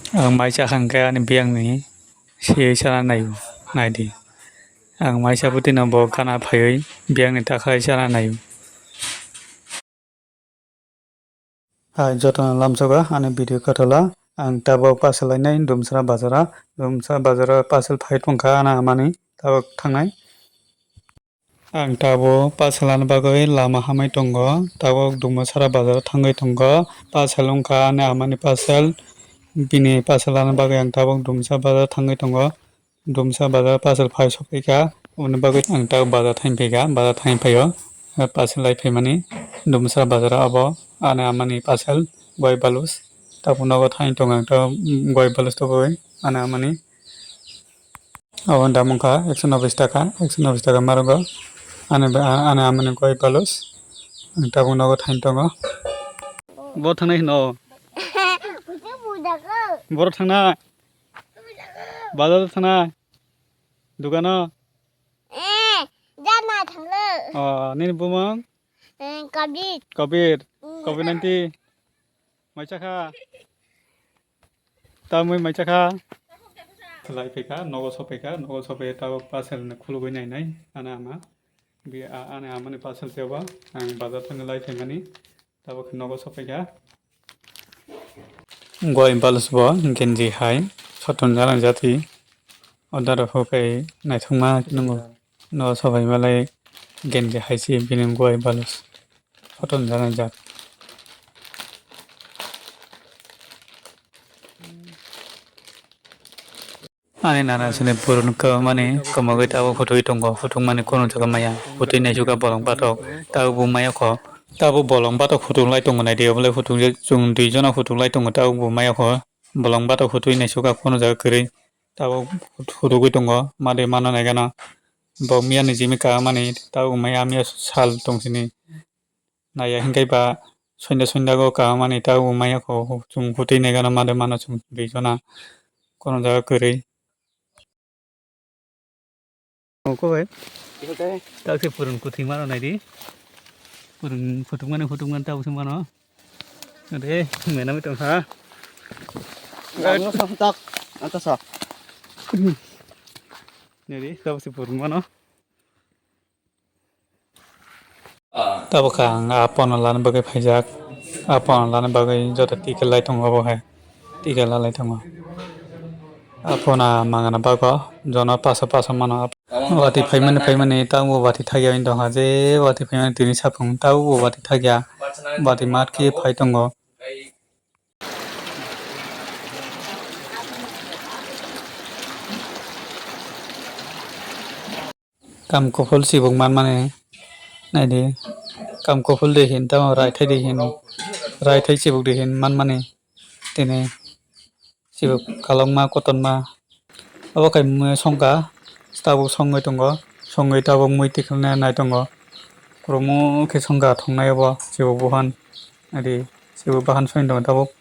Ang mai chakhangka ani biangni sei chana nayo naidi. Ang mai chaputi no bo kana phayoi biangni takhai chana nayo. Hai jotona lamsoga ani video katala ang tabok pasalainai dumsra bazara pasal phai tongkha ana amani tabok thangnai. Ang tabo pasalani bagoi lama hamai tongo tabok dumsra bazar thangai tongo pasal ongkha ani amani pasal bini pasalani bagoi ang tabok dumsa bazar thangai tongo dumsa bazar pasal phai sophaika uni bagoi ang tabok bazar thainphaika bazar thainphaio pasal laiphai dumsra bazar abo ani amani pasal goi balus tabuk nogo thain tongo ang tabok goi balus toboi ani amani abo damungkha 120 taka marugo ani amani goi balus ang tabuk nogo thain tongo bo thangnai no bor thangnai bazar thangnai dukano Jana thanglo. Nini bumang kabir nanti maicakha tamui maicakha lai phika nogo sopai tabok pasal khulugoi nainai ana ama bi ani amani pasal teba ang bazar thang lai phaimani tabok nogo sopaika goi balus bo genji hai soton jana jati order hokai naithungma nungo no sobai malai genji haisi binin goi balus soton jana jat ani nana sini purun ka mani kamagoi tabo photoi tongo photung mani kono jaga maya photoi nai juga bolong batok tabo bu maya ko tabo bolong batok photung lai tongo nai de obole photung je chung dui jona photung lai tongo tabo bu maya ko bolong batok photoi nai juga kono jaga kwrui tabo photogoi tongo made mana nai gana bo miya ni jimi ka mani tabo maya miya sal tongsini naya hingkai ba sonda go ka mani tabo maya ko chung photoi nai gana made mana chung dui jona kono jaga kwrui Koi tak se purun kuthi mano nai di purun phutung tahu semano ade mena mi tong ha Ano sa tak atas sa neri tahu se purun mano tabu kang apon lan bagai phajak apon lan bagai jota tika lai tong abo hai tika lai tong apona mangana bago jona pasa mano wati phaimani tamu wati thagya in dong haje wati phaimani tini sapung tau wati thagya wati mat ki phai tongo kam kofol sibung man mane naidi kam kofol de hin tamo rai thai de hin rai thai sibuk de hin man mane tini sibuk kalongma kotonma abo kai songka tabuk songai tongo songai tabuk mui tikhna nai tongo kromo ke songka thongnai abo sibo bohan adi sibo bahan soin dong tabuk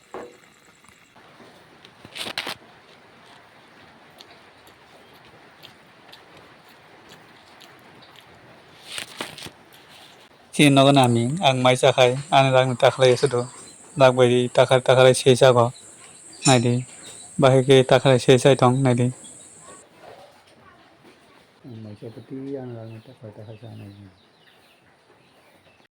Chin no nami ang mai chakhai ani rang takhlai sudu lakbai takhlai sei jago naidi bahai ke takhlai sei sai tong naidi mai chaputi ang rang takhlai